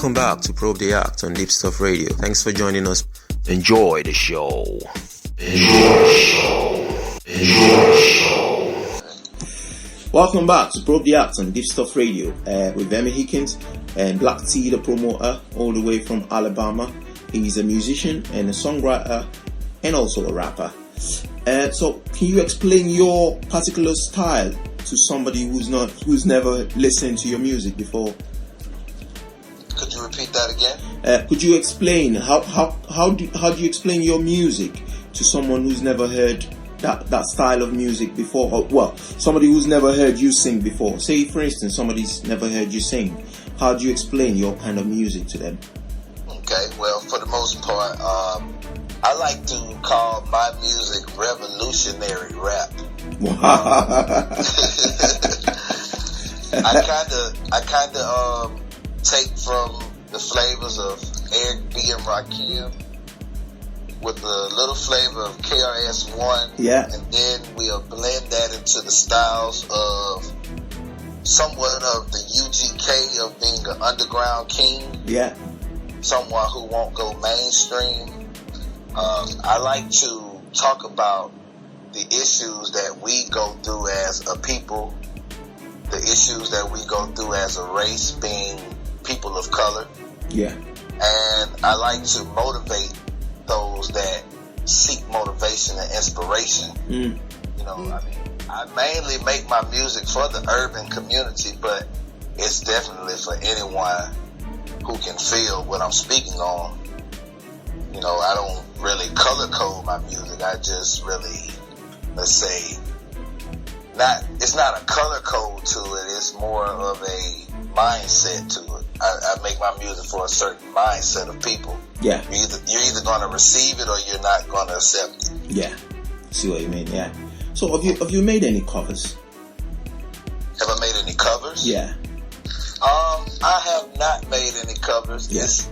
Welcome back to Probe the Act on Deepstuff Radio. Thanks for joining us. Enjoy the show. Welcome back to Probe the Act on Deepstuff Radio with Emmy Hikins and Black Tee DaPromoter, all the way from Alabama. He's a musician and a songwriter and also a rapper. So can you explain your particular style to somebody who's never listened to your music before? Could you repeat that again? Could you explain how do you explain your music to someone who's never heard that style of music before? Or, well, somebody who's never heard you sing before. Say, for instance, somebody's never heard you sing. How do you explain your kind of music to them? Okay, well, for the most part, I like to call my music revolutionary rap. I kind of take from the flavors of Eric B. and Rakim with a little flavor of KRS-One. Yeah. And then we'll blend that into the styles of somewhat of the UGK of being an underground king. Yeah. Someone who won't go mainstream. I like to talk about the issues that we go through as a people, the issues that we go through as a race, being people of color. Yeah. And I like to motivate those that seek motivation and inspiration. You know, I mean, I mainly make my music for the urban community, but it's definitely for anyone who can feel what I'm speaking on. You know, I don't really color code my music. I just really, let's say, it's not a color code to it. It's more of a mindset to it. I make my music for a certain mindset of people. Yeah. You're either going to receive it or you're not going to accept it. Yeah. See what you mean? Yeah. So have you made any covers? Have I made any covers? Yeah. I have not made any covers. Yes.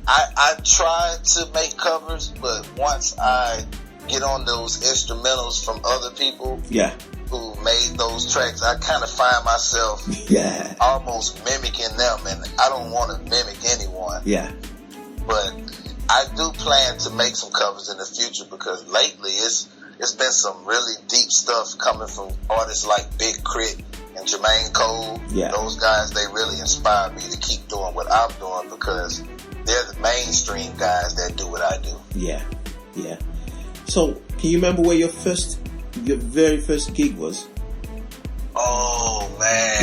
I try to make covers, but once I get on those instrumentals from other people, yeah, who made those tracks, I kind of find myself almost mimicking them, and I don't want to mimic anyone. Yeah. But I do plan to make some covers in the future because lately it's been some really deep stuff coming from artists like Big Crit and Jermaine Cole. Yeah. Those guys, they really inspire me to keep doing what I'm doing because they're the mainstream guys that do what I do. Yeah. Yeah. So, can you remember where your very first gig was? Oh, man.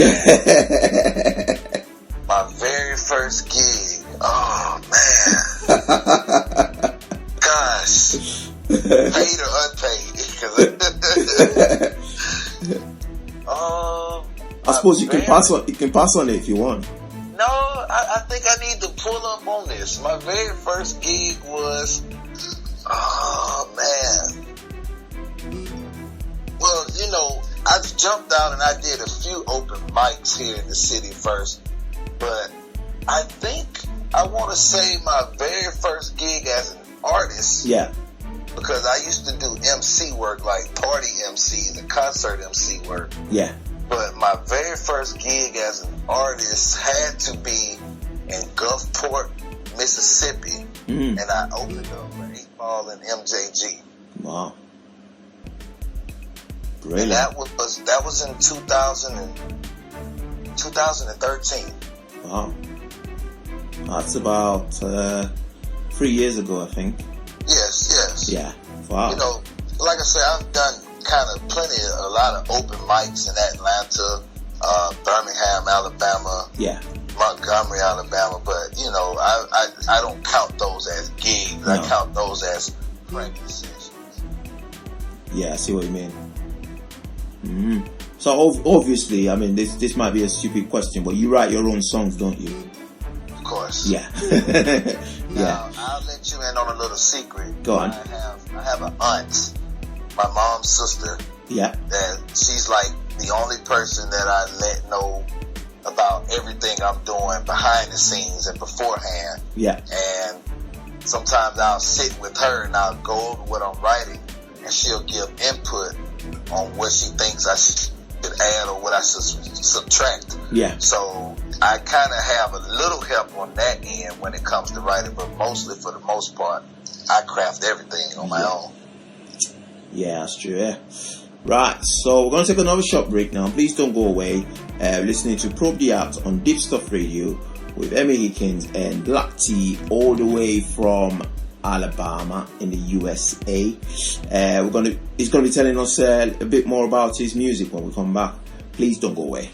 My very first gig. Oh, man. Gosh. Paid or unpaid? I suppose you can pass on it if you want. No, I think I need to pull up on this. My very first gig was, oh man. Well, you know, I jumped out and I did a few open mics here in the city first, but I think I want to say my very first gig as an artist. Yeah. Because I used to do MC work, like party MCs and concert MC work. Yeah. But my very first gig as an artist had to be in Gulfport, Mississippi, and I opened up for 8 Ball and MJG. Wow. Brilliant. And that was in 2013. Wow. That's about 3 years ago, I think. Yes. Yeah. Wow. You know, like I said, I've done kind of a lot of open mics in Atlanta, Birmingham, Alabama, Montgomery, Alabama, but you know, I don't count those as gigs. No. I count those as practice sessions. Yeah, I see what you mean. So obviously, I mean, this might be a stupid question, but you write your own songs, don't you? Of course. Yeah. Now, I'll let you in on a little secret. Go on. I have an aunt, my mom's sister. Yeah. That she's like the only person that I let know about everything I'm doing behind the scenes and beforehand. Yeah. And sometimes I'll sit with her and I'll go over what I'm writing, and she'll give input on what she thinks I should add or what I should subtract. Yeah. So I kind of have a little help on that end when it comes to writing, but mostly, for the most part, I craft everything on my own. Yeah, that's true. Yeah. Right, so we're going to take another short break now. Please don't go away. Listening to Probe the Act on Deepstuff Radio with Emmy Hikins and Black Tee, all the way from Alabama in the USA. He's going to be telling us a bit more about his music when we come back. Please don't go away.